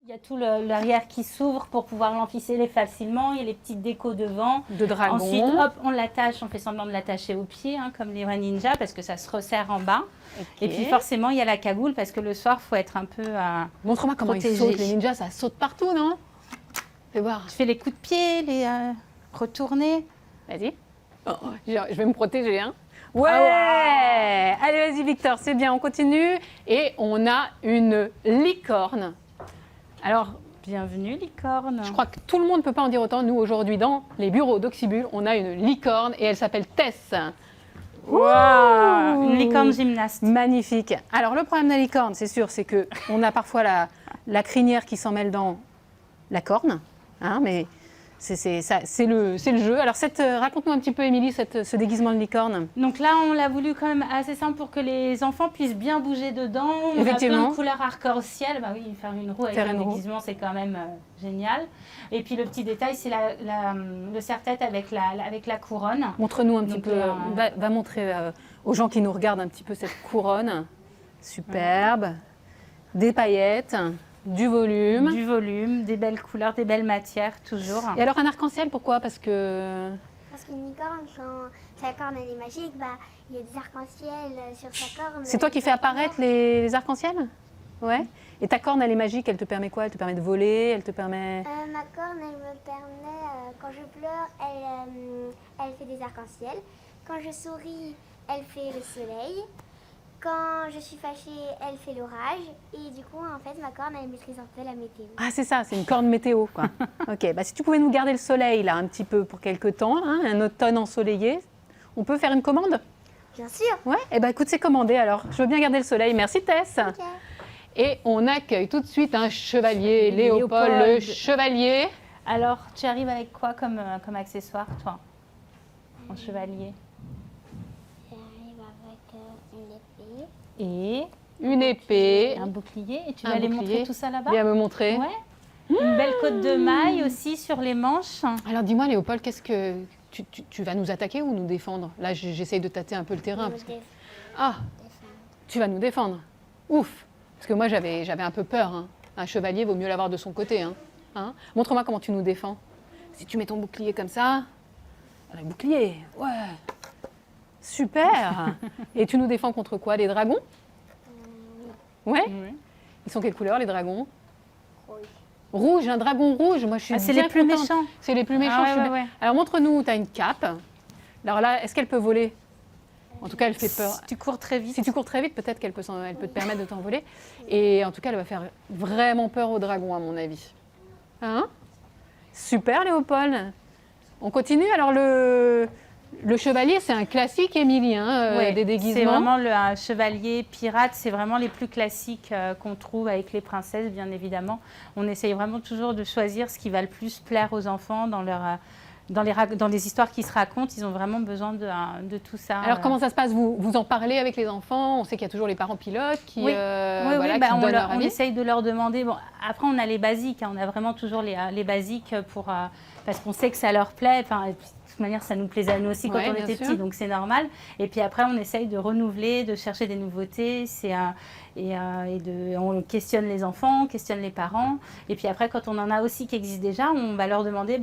Il y a tout l'arrière qui s'ouvre pour pouvoir l'enficeler facilement. Il y a les petites décos devant. De dragon. Ensuite, hop, on l'attache, on fait semblant de l'attacher au pied, hein, comme les vrais ninjas, parce que ça se resserre en bas. Okay. Et puis forcément, il y a la cagoule, parce que le soir, il faut être un peu Montre-moi comment protégé. ils sautent. Les ninjas, ça saute partout, non? Fais voir. Je fais les coups de pied, les retourner. Vas-y. Oh, je vais me protéger, hein. Ouais, allez, vas-y, Victor, c'est bien, on continue. Et on a une licorne. Alors, bienvenue, licorne. Je crois que tout le monde ne peut pas en dire autant. Nous, aujourd'hui, dans les bureaux d'Oxybul, on a une licorne et elle s'appelle Tess. Wow, une licorne gymnaste. Magnifique. Alors, le problème de la licorne, c'est sûr, c'est qu'on a parfois la crinière qui s'en mêle dans la corne, hein, mais c'est le jeu. Alors, raconte-nous un petit peu, Émilie, ce déguisement de licorne. Donc là, on l'a voulu quand même assez simple pour que les enfants puissent bien bouger dedans. On Effectivement. a plein de couleurs arc-en-ciel. Bah oui, faire une roue avec un déguisement, c'est quand même génial. Et puis le petit détail, c'est le serre-tête avec la couronne. Montre-nous un petit peu. Va montrer aux gens qui nous regardent un petit peu cette couronne. Superbe. Des paillettes. Du volume. Du volume, des belles couleurs, des belles matières, toujours. Et alors un arc-en-ciel, pourquoi? Parce qu'une licorne, quand sa corne elle est magique, il y a des arcs-en-ciel sur sa corne. C'est toi qui fais apparaître les arcs-en-ciel? Ouais. Et ta corne, elle est magique, elle te permet quoi? Elle te permet de voler? Elle te permet... Ma corne, elle me permet, quand je pleure, elle fait des arcs-en-ciel. Quand je souris, elle fait le soleil. Quand je suis fâchée, elle fait l'orage. Et du coup, en fait, ma corne, elle maîtrise un peu la météo. Ah, c'est ça, c'est une corne météo, quoi. Ok, si tu pouvais nous garder le soleil, là, un petit peu pour quelques temps, hein, un automne ensoleillé, on peut faire une commande? Bien sûr. Ouais, écoute, c'est commandé, alors. Je veux bien garder le soleil. Merci, Tess. Okay. Et on accueille tout de suite un chevalier, Léopold le chevalier. Alors, tu arrives avec quoi comme accessoire, toi, en chevalier? Et une épée, un bouclier. Et tu vas aller montrer tout ça là-bas? Viens me montrer. Ouais. Une belle côte de maille aussi sur les manches. Alors dis-moi, Léopold, qu'est-ce que tu vas nous attaquer ou nous défendre? Là, j'essaye de tâter un peu le terrain. Tu vas nous défendre. Ouf. Parce que moi, j'avais un peu peur. Hein. Un chevalier, vaut mieux l'avoir de son côté. Hein. Montre-moi comment tu nous défends. Si tu mets ton bouclier comme ça. Un bouclier, ouais. Super. Et tu nous défends contre quoi? Les dragons? Ouais. Ils sont quelle couleur, les dragons? Rouge. Rouge, un dragon rouge. Moi, je suis c'est les plus méchants. C'est les plus méchants. Ouais. Alors, montre-nous, tu as une cape. Alors là, est-ce qu'elle peut voler? En tout cas, elle fait peur. Si tu cours très vite. Si tu cours très vite, peut-être qu'elle peut te permettre de t'envoler. Et en tout cas, elle va faire vraiment peur aux dragons, à mon avis. Hein? Super, Léopold. On continue. Alors, le chevalier, c'est un classique, Émilie, des déguisements. C'est vraiment un chevalier pirate, c'est vraiment les plus classiques qu'on trouve avec les princesses, bien évidemment. On essaye vraiment toujours de choisir ce qui va le plus plaire aux enfants dans les histoires qui se racontent. Ils ont vraiment besoin de tout ça. Alors, comment ça se passe? Vous en parlez avec les enfants? On sait qu'il y a toujours les parents pilotes qui, qui donnent leur avis. On essaye de leur demander. Bon, après, on a les basiques. On a vraiment toujours les basiques parce qu'on sait que ça leur plaît. Enfin, de toute manière, ça nous plaisait à nous aussi quand on était petits, donc c'est normal. Et puis après, on essaye de renouveler, de chercher des nouveautés. On questionne les enfants, on questionne les parents. Et puis après, quand on en a aussi qui existent déjà, on va leur demander,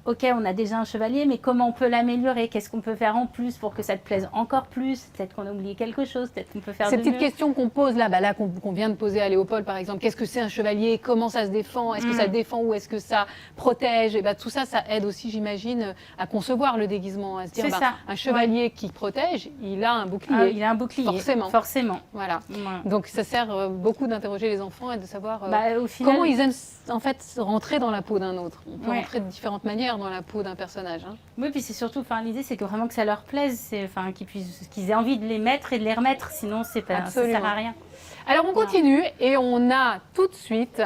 ok, on a déjà un chevalier, mais comment on peut l'améliorer? Qu'est-ce qu'on peut faire en plus pour que ça te plaise encore plus? Peut-être qu'on a oublié quelque chose, peut-être qu'on peut faire de mieux. Ces petites questions qu'on pose là, qu'on vient de poser à Léopold par exemple, qu'est-ce que c'est un chevalier? Comment ça se défend? Est-ce que ça défend ou est-ce que ça protège? Et tout ça, ça aide aussi, j'imagine, à concevoir le déguisement, à se dire, un chevalier qui protège, il a un bouclier. Il a un bouclier, forcément. Voilà. Donc ça sert beaucoup d'interroger les enfants et de savoir au final, comment ils aiment en fait rentrer dans la peau d'un autre. On peut rentrer de différentes manières dans la peau d'un personnage. Oui, puis c'est surtout, l'idée c'est que vraiment que ça leur plaise, qu'ils aient envie de les mettre et de les remettre, sinon ça sert à rien. Alors on continue et on a tout de suite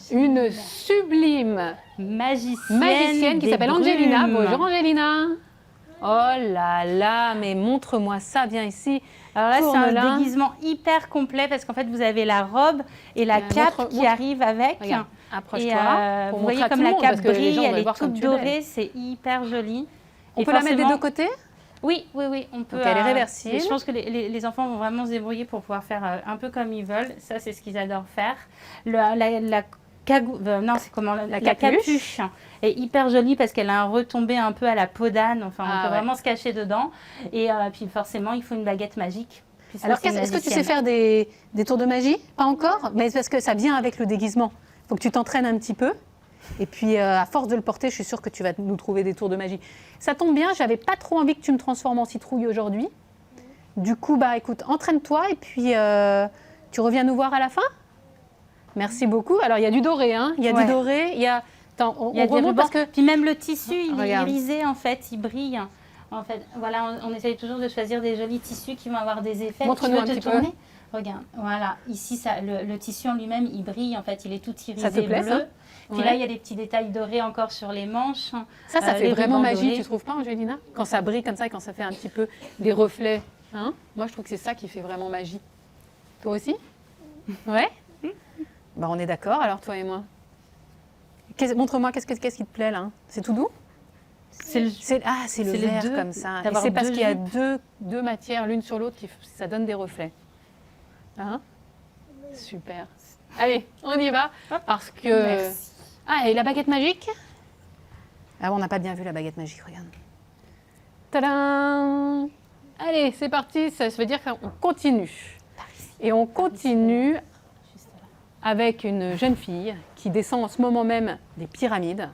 une sublime magicienne qui s'appelle Angelina. Bonjour Angelina. Oh là là, mais montre-moi ça, viens ici. Alors là, c'est un déguisement hyper complet parce qu'en fait, vous avez la robe et la cape qui arrive avec. Regarde, approche-toi. Vous voyez comme la cape brille, elle est toute dorée, c'est hyper joli. On peut la mettre des deux côtés? Oui, on peut. Donc elle est réversible. Je pense que les enfants vont vraiment se débrouiller pour pouvoir faire un peu comme ils veulent. Ça, c'est ce qu'ils adorent faire. La capuche est hyper jolie parce qu'elle a un retombé un peu à la peau d'âne. Enfin, on peut vraiment se cacher dedans. Et puis forcément, il faut une baguette magique. Alors, est-ce que tu sais faire des tours de magie? Pas encore, mais parce que ça vient avec le déguisement. Il faut que tu t'entraînes un petit peu. Et puis, à force de le porter, je suis sûre que tu vas nous trouver des tours de magie. Ça tombe bien, j'avais pas trop envie que tu me transformes en citrouille aujourd'hui. Du coup, écoute, entraîne-toi et puis tu reviens nous voir à la fin. Merci beaucoup. Alors, il y a du doré, hein. Il y a du doré, il y a... Attends, il y a des rubans. Puis même le tissu, il est Regarde. irisé, en fait, il brille. En fait, voilà, on essaye toujours de choisir des jolis tissus qui vont avoir des effets. Montre-nous un tu veux petit te tourner? Regarde, voilà, ici, le tissu en lui-même, il brille, en fait, il est tout irisé Ça te plaît, bleu. ça? Puis là, il y a des petits détails dorés encore sur les manches. Ça fait les vraiment rubans magie, dorés. tu trouves pas, Angelina? Quand ça brille comme ça et quand ça fait un petit peu des reflets. Hein? Moi, je trouve que c'est ça qui fait vraiment magie. Toi aussi? Ouais? On est d'accord, alors toi et moi. Montre-moi, qu'est-ce qui te plaît là? C'est tout doux? C'est le c'est le les vert deux, comme ça. Et d'avoir c'est parce deux qu'il y a jupes. deux matières l'une sur l'autre qui ça donne des reflets. Hein? Super. Allez, on y va. Parce que... Merci. Ah, et la baguette magique? Ah, on n'a pas bien vu la baguette magique, regarde. Tadam! Allez, c'est parti. Ça veut dire qu'on continue. Et on continue avec une jeune fille qui descend en ce moment même des pyramides,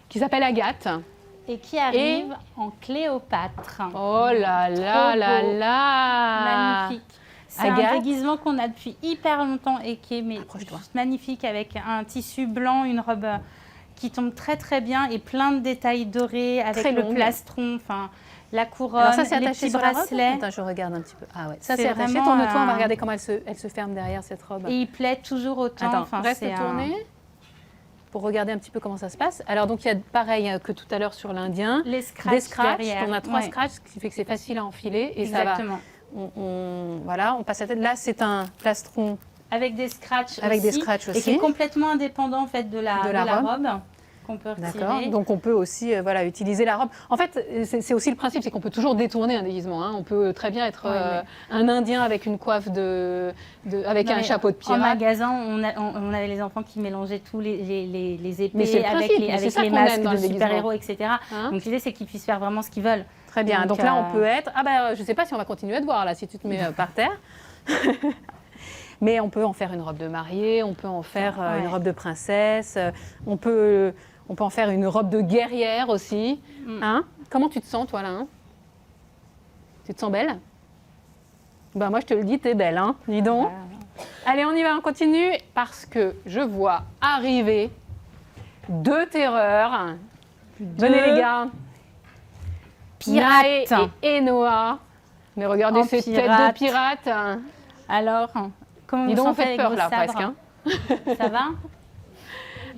qui s'appelle Agathe. Et qui arrive en Cléopâtre. Oh là là Trop là beau. là! Magnifique. C'est un Agathe. déguisement qu'on a depuis hyper longtemps et qui est Approche-toi. juste magnifique avec un tissu blanc, une robe qui tombe très très bien et plein de détails dorés avec Très le longue. plastron, enfin la couronne, Alors ça, c'est les attaché petits sur la robe? bracelets. Attends, je regarde un petit peu. Ah ouais, ça C'est c'est attaché. vraiment, Tourne-toi, on va regarder comment elle se ferme derrière cette robe. Et il plaît toujours autant. Attends, Enfin, reste c'est tourné pour regarder un petit peu comment ça se passe. Alors donc il y a pareil que tout à l'heure sur l'Indien, les scratchs des scratchs. derrière. On a 3 Ouais, scratchs, ce qui fait que c'est facile à enfiler et exactement. ça va. Voilà, on passe la tête. Là c'est un plastron Avec des scratchs avec des aussi. scratchs Et qui aussi. est complètement indépendant en fait de la robe qu'on peut D'accord. retirer. Donc on peut aussi utiliser la robe. En fait, c'est aussi le principe, c'est qu'on peut toujours détourner un déguisement. Hein. On peut très bien être un Indien avec une coiffe avec Non, un mais chapeau de En pirate. magasin, on avait les enfants qui mélangeaient tous les Mais c'est épées le avec principe, c'est ça les qu'on aime masques dans de le déguisement. super-héros, etc. Hein? Donc l'idée, c'est qu'ils puissent faire vraiment ce qu'ils veulent. Très bien. Donc, Donc là, on peut être. Je ne sais pas si on va continuer à te voir là, si tu te mets par terre. Mais on peut en faire une robe de mariée, on peut en faire une robe de princesse, on peut en faire une robe de guerrière aussi. Hein? Comment tu te sens, toi, là? Hein? Tu te sens belle? Moi, je te le dis, t'es belle, hein? Dis donc. Allez, on y va, on continue, parce que je vois arriver 2 terreurs. Venez, les gars. Pirates. Naé et Enoa. Mais regardez En ces têtes pirate. de pirates. Alors, comment Dis vous donc, on sentez fait avec peur vos là, sabres? presque. Hein. Ça va?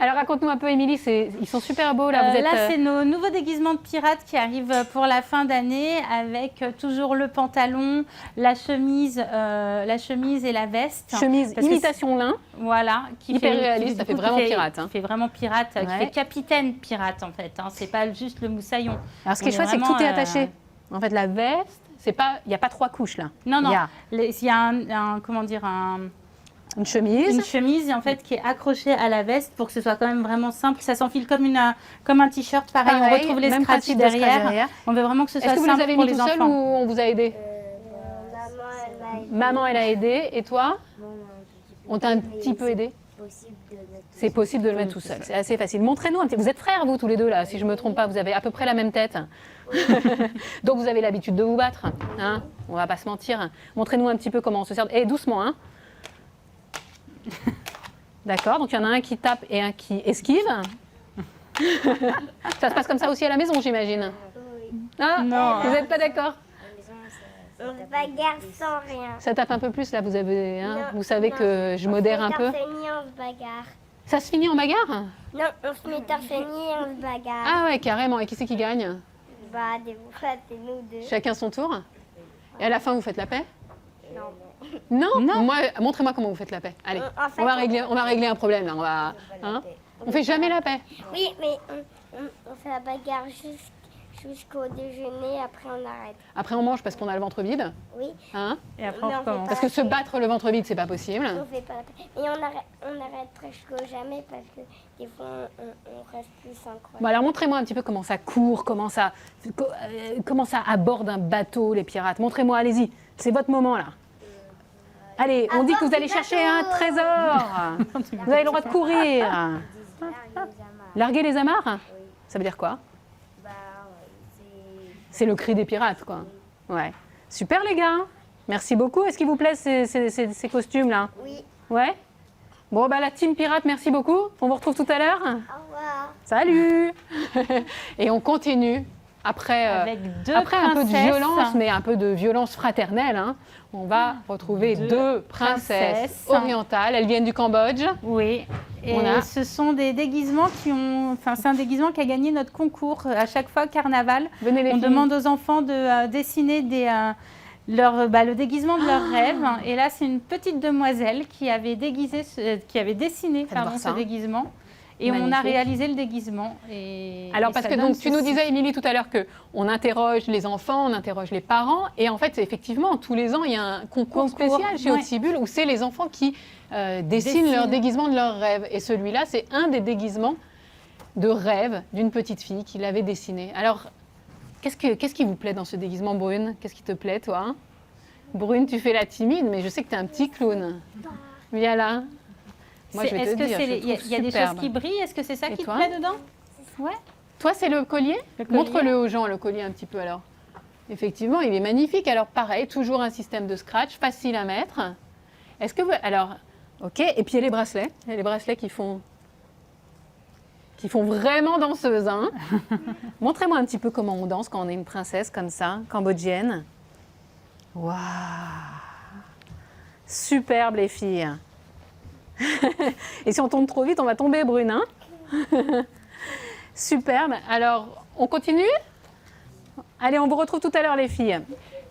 Alors, raconte-nous un peu, Émilie, ils sont super beaux là. Vous êtes, Là, c'est nos nouveaux déguisements de pirates qui arrivent pour la fin d'année avec toujours le pantalon, la chemise et la veste. chemise Parce que imitation lin. Voilà, qui Hyper fait, réaliste, qui, ça du fait coup, vraiment qui pirate, hein. Qui fait vraiment pirate, qui Ouais. fait capitaine pirate en fait. Hein. C'est pas juste le moussaillon. Alors, ce qui est On est chouette, c'est que vraiment, tout est attaché. En fait, la veste, il n'y a pas 3 couches là. Non, non. Il y a Il y a comment dire, une chemise. une chemise en fait qui est accrochée à la veste pour que ce soit quand même vraiment simple. Ça s'enfile comme un t-shirt. Pareil, on retrouve les même scratchs principe de scratch derrière. On veut vraiment que ce soit Est-ce que vous simple les avez pour mis les tout seuls ou enfants. on vous a aidé? Maman, elle m'a aidé. Maman, elle a aidé. Et toi? On t'a un petit peu aidé? Possible de mettre C'est possible de le mettre tout seul. C'est assez facile. Montrez-nous un petit. Vous êtes frères, vous, tous les deux, là, si je ne me trompe pas. Vous avez à peu près la même tête. Donc, vous avez l'habitude de vous battre. Hein, on ne va pas se mentir. Montrez-nous un petit peu comment on se sert. Et doucement, hein. D'accord. Donc, il y en a un qui tape et un qui esquive. Ça se passe comme ça aussi à la maison, j'imagine. Ah, Non. vous n'êtes pas d'accord? On se bagarre sans rien. Ça tape un peu plus, là, vous avez. Hein, Non, vous savez non. que je modère un peu. On se met torse nu, on se bagarre. Ça se finit en bagarre? Non, on se met torse nu et on se bagarre. Ah ouais, carrément. Et qui c'est qui gagne? Des fois, c'est nous deux. Chacun son tour. Et à la fin, vous faites la paix? Non. Non, Non. Moi, montrez-moi comment vous faites la paix. Allez, En fait, on va régler un problème là. On fait jamais la paix. Oui, mais on fait la bagarre jusqu'au déjeuner, après on arrête. Après, on mange parce qu'on a le ventre vide. Oui. Hein? Et après, Mais on on fait recommence. Parce que se battre le ventre vide, c'est pas possible. On fait pas. Et on arrête presque jamais parce que des fois on reste plus incroyable. Bon, alors montrez-moi un petit peu comment ça court, comment ça aborde un bateau, les pirates. Montrez-moi, allez-y. C'est votre moment, là. Allez, on dit que vous allez chercher un trésor. Vous avez le droit de courir. Larguer les amarres? Ça veut dire quoi? C'est le cri des pirates, quoi. Ouais. Super, les gars. Merci beaucoup. Est-ce qu'il vous plaît ces costumes-là? Oui. Ouais. Bon, bah la team pirate, merci beaucoup. On vous retrouve tout à l'heure. Au revoir. Salut. Et on continue. Après Avec un peu de princesses. violence, mais un peu de violence fraternelle, hein, on va retrouver deux princesses orientales. Elles viennent du Cambodge. Oui, et On a- ce sont des déguisements c'est un déguisement qui a gagné notre concours. À chaque fois, carnaval, Venez les on filles. demande aux enfants de dessiner le déguisement de leurs rêves. Et là, c'est une petite demoiselle qui avait dessiné voir ce ça. déguisement. Et on a Magnifique. réalisé le déguisement. Alors et parce ça que donne donc tu nous ceci. disais, Émilie, tout à l'heure qu'on interroge les enfants, on interroge les parents, et en fait effectivement tous les ans il y a un concours spécial chez ouais. Auxibul où c'est les enfants qui dessinent leur déguisement de leur rêve. Et celui-là, c'est un des déguisements de rêve d'une petite fille qui l'avait dessiné. Alors qu'est-ce qui vous plaît dans ce déguisement, Brune? Qu'est-ce qui te plaît, toi? Brune, tu fais la timide, mais je sais que tu es un petit clown. Viens là. Moi, je vais Est-ce te que dire, je le il y a trouve des choses superbe. qui brillent? Est-ce que c'est ça Et qui toi te plaît dedans? Ouais. Toi, c'est le collier, Le collier. Montre-le aux gens, le collier un petit peu alors. Effectivement, il est magnifique. Alors pareil, toujours un système de scratch, facile à mettre. Est-ce que vous... Alors, ok. Et puis il y a les bracelets. Il y a les bracelets qui font vraiment danseuse. Hein. Montrez-moi un petit peu comment on danse quand on est une princesse comme ça, cambodgienne. Waouh. Superbe les filles. Et si on tombe trop vite, on va tomber, Brune. Hein. Superbe. Alors, on continue? Allez, on vous retrouve tout à l'heure, les filles.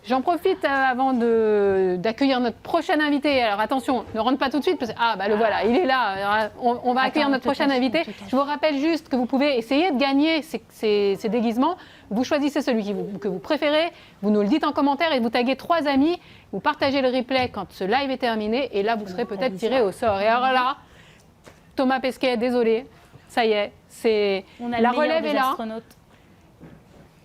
J'en profite avant d'accueillir notre prochain invité. Alors attention, ne rentre pas tout de suite parce que le voilà, il est là. Alors, on va accueillir notre prochain invité. Je vous rappelle juste que vous pouvez essayer de gagner ces déguisements. Vous choisissez celui que vous préférez, vous nous le dites en commentaire et vous taguez 3 amis. Vous partagez le replay quand ce live est terminé et là vous serez peut-être tiré au sort. Et alors là, Thomas Pesquet, désolé, ça y est, On a la le meilleur relève des est là. astronautes.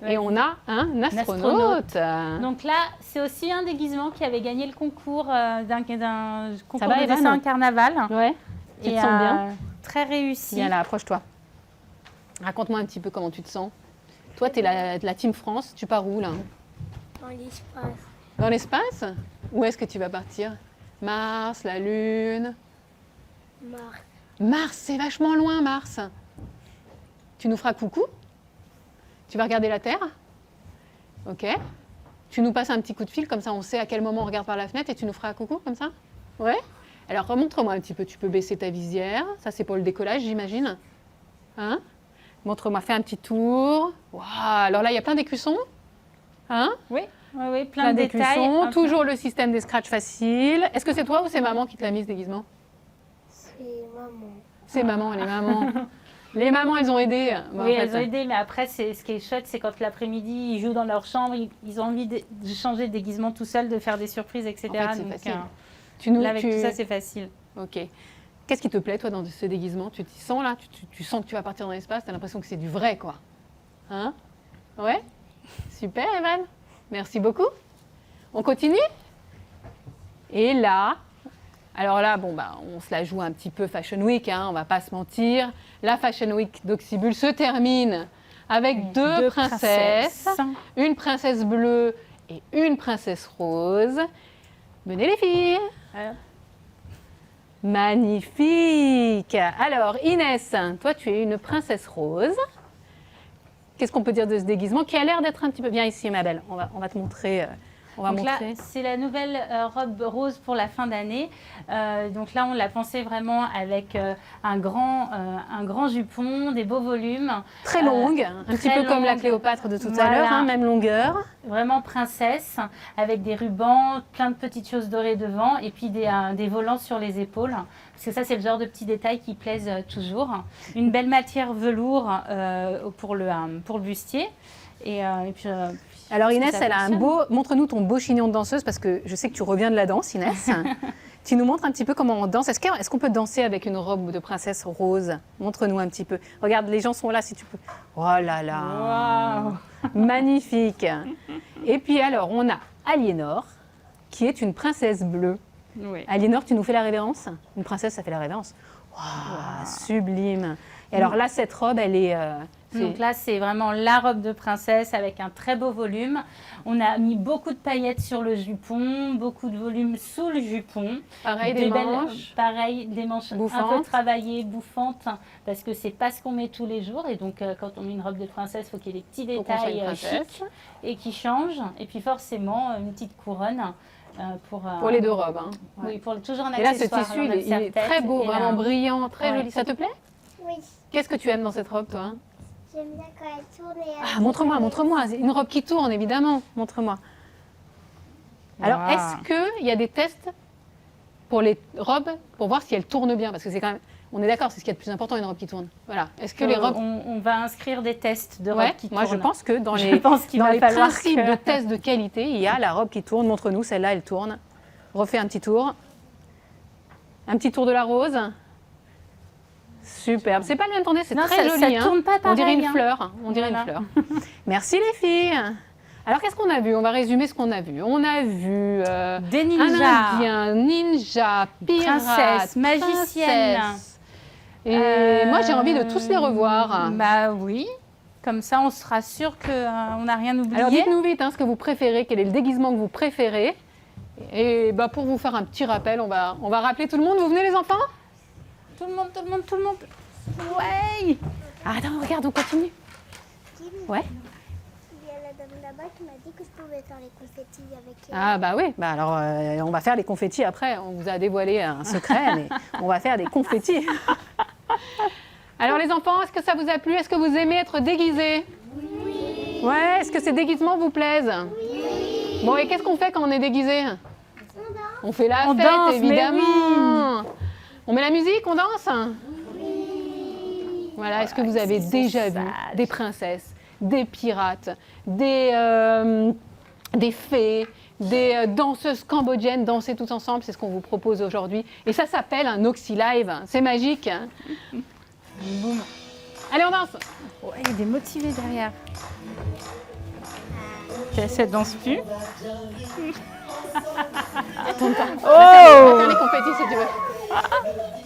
Et on a un astronaute. Donc là, c'est aussi un déguisement qui avait gagné le concours d'un concours va, de Evan dessin carnaval. Ouais, tu te sens bien? Très réussi. Viens là, approche-toi. Raconte-moi un petit peu comment tu te sens. Toi, tu es la Team France, tu pars où là? Dans l'espace. Dans l'espace? Où est-ce que tu vas partir? Mars, la Lune? Mars. Mars, c'est vachement loin, Mars. Tu nous feras coucou? Tu vas regarder la Terre? Ok. Tu nous passes un petit coup de fil, comme ça on sait à quel moment on regarde par la fenêtre et tu nous feras coucou, comme ça? Ouais? Alors remontre-moi un petit peu, tu peux baisser ta visière. Ça, c'est pour le décollage, j'imagine. Hein? Montre-moi, fais un petit tour. Waouh! Alors là, il y a plein d'écussons. Hein? Oui, plein de détails. d'écussons. Toujours le système des scratchs faciles. Est-ce que c'est toi ou c'est maman qui te l'a mis ce déguisement? C'est maman. C'est maman, les mamans. Les mamans, elles ont aidé. Bon, Oui, en fait, elles ont aidé, mais après, ce qui est chouette, c'est quand l'après-midi, ils jouent dans leur chambre, ils ont envie de changer de déguisement tout seul, de faire des surprises, etc. En fait, c'est Donc, facile. Tu nous, là, avec tu- tout ça, c'est facile. Ok. Qu'est-ce qui te plaît, toi, dans ce déguisement? Tu t'y sens là? Tu sens que tu vas partir dans l'espace? Tu as l'impression que c'est du vrai, quoi. Hein? Ouais? Super, Evan. Merci beaucoup. On continue? Et là, alors là, on se la joue un petit peu Fashion Week, hein, on va pas se mentir. La Fashion Week d'Auxibul se termine avec deux princesses, une princesse bleue et une princesse rose. Venez les filles. Magnifique. Alors Inès, toi tu es une princesse rose. Qu'est-ce qu'on peut dire de ce déguisement qui a l'air d'être un petit peu... Viens ici ma belle, on va te montrer... Donc là, c'est la nouvelle robe rose pour la fin d'année. Donc là, on l'a pensé vraiment avec un grand jupon, des beaux volumes. Très longue, un petit peu comme la Cléopâtre de tout à l'heure, hein, même longueur. Vraiment princesse, avec des rubans, plein de petites choses dorées devant et puis des volants sur les épaules. Parce que ça, c'est le genre de petits détails qui plaisent toujours. Une belle matière velours pour le bustier. Et puis, Alors Inès, ça elle a un fonctionne. beau... Montre-nous ton beau chignon de danseuse parce que je sais que tu reviens de la danse, Inès. Tu nous montres un petit peu comment on danse. Est-ce qu'on peut danser avec une robe de princesse rose? Montre-nous un petit peu. Regarde, les gens sont là si tu peux. Oh là là, magnifique. Et puis alors, on a Aliénor, qui est une princesse bleue. Oui. Aliénor, tu nous fais la révérence? Une princesse, ça fait la révérence. Waouh, sublime. Et alors là, cette robe, elle est... Donc là, c'est vraiment la robe de princesse avec un très beau volume. On a mis beaucoup de paillettes sur le jupon, beaucoup de volume sous le jupon. pareil, des belles- manches. pareil, des manches un Bouffantes. peu travaillées, bouffantes, parce que c'est pas ce qu'on met tous les jours. Et donc, quand on met une robe de princesse, il faut qu'il y ait des petits Faut qu'on soit une détails princesse. chics et qui changent. Et puis forcément, une petite couronne pour Pour les deux robes. Hein. Oui, pour toujours un Et là, ce accessoire. tissu, Alors, il est très beau, et là, vraiment brillant, très Ouais. joli. Ça te plaît? Oui, Qu'est-ce que tu aimes dans cette robe, toi? j'aime bien quand elle tourne et Ah, montre-moi, montre-moi. C'est une robe qui tourne, évidemment. Montre-moi. Alors, Wow. est-ce qu'il y a des tests pour les robes pour voir si elles tournent bien? Parce que c'est quand même... On est d'accord, c'est ce qu'il y a de plus important, une robe qui tourne. Voilà. Est-ce que les robes... on va inscrire des tests de robes Ouais, qui moi, je tournent. pense que dans Je les, pense qu'il dans va les falloir principes que- de test de qualité, il y a la robe qui tourne. Montre-nous, celle-là, elle tourne. Refais un petit tour. Un petit tour de la rose. Superbe. C'est pas le même tourné, c'est Non, très ça joli. hein. tourne pas On dirait pareil, une hein. fleur. On dirait une Voilà. fleur. Merci les filles. Alors, qu'est-ce qu'on a vu? On va résumer ce qu'on a vu. On a vu Des un ninjas, indien, ninja, pirate, Princesse, magicienne. princesse. Et moi, j'ai envie de tous les revoir. Bah oui, comme ça on sera sûr qu'on n'a rien oublié. Alors dites-nous vite hein, ce que vous préférez, quel est le déguisement que vous préférez. Et bah, pour vous faire un petit rappel, on va rappeler tout le monde. Vous venez les enfants? Tout le monde, tout le monde, tout le monde. Ouais. Ah, attends, regarde, on continue. Ouais. il y a la dame là-bas qui m'a dit que je pouvais faire les confettis avec elle. Ah bah oui, bah alors on va faire les confettis après. On vous a dévoilé un secret, mais on va faire des confettis. Alors les enfants, est-ce que ça vous a plu? Est-ce que vous aimez être déguisés? Oui. Ouais, est-ce que ces déguisements vous plaisent? Oui. Bon, et qu'est-ce qu'on fait quand on est déguisé? On fait la On fête, danse, mais évidemment. On met la musique, on danse? Oui. Voilà, est-ce que vous avez déjà vu des princesses, des pirates, des fées, des danseuses cambodgiennes danser toutes ensemble? C'est ce qu'on vous propose aujourd'hui. Et ça s'appelle un Oxy Live. C'est magique. Boum. Allez, on danse. Oh, il est démotivé derrière. Ok, ça danse plus. On va Oh faire les confettis si tu veux.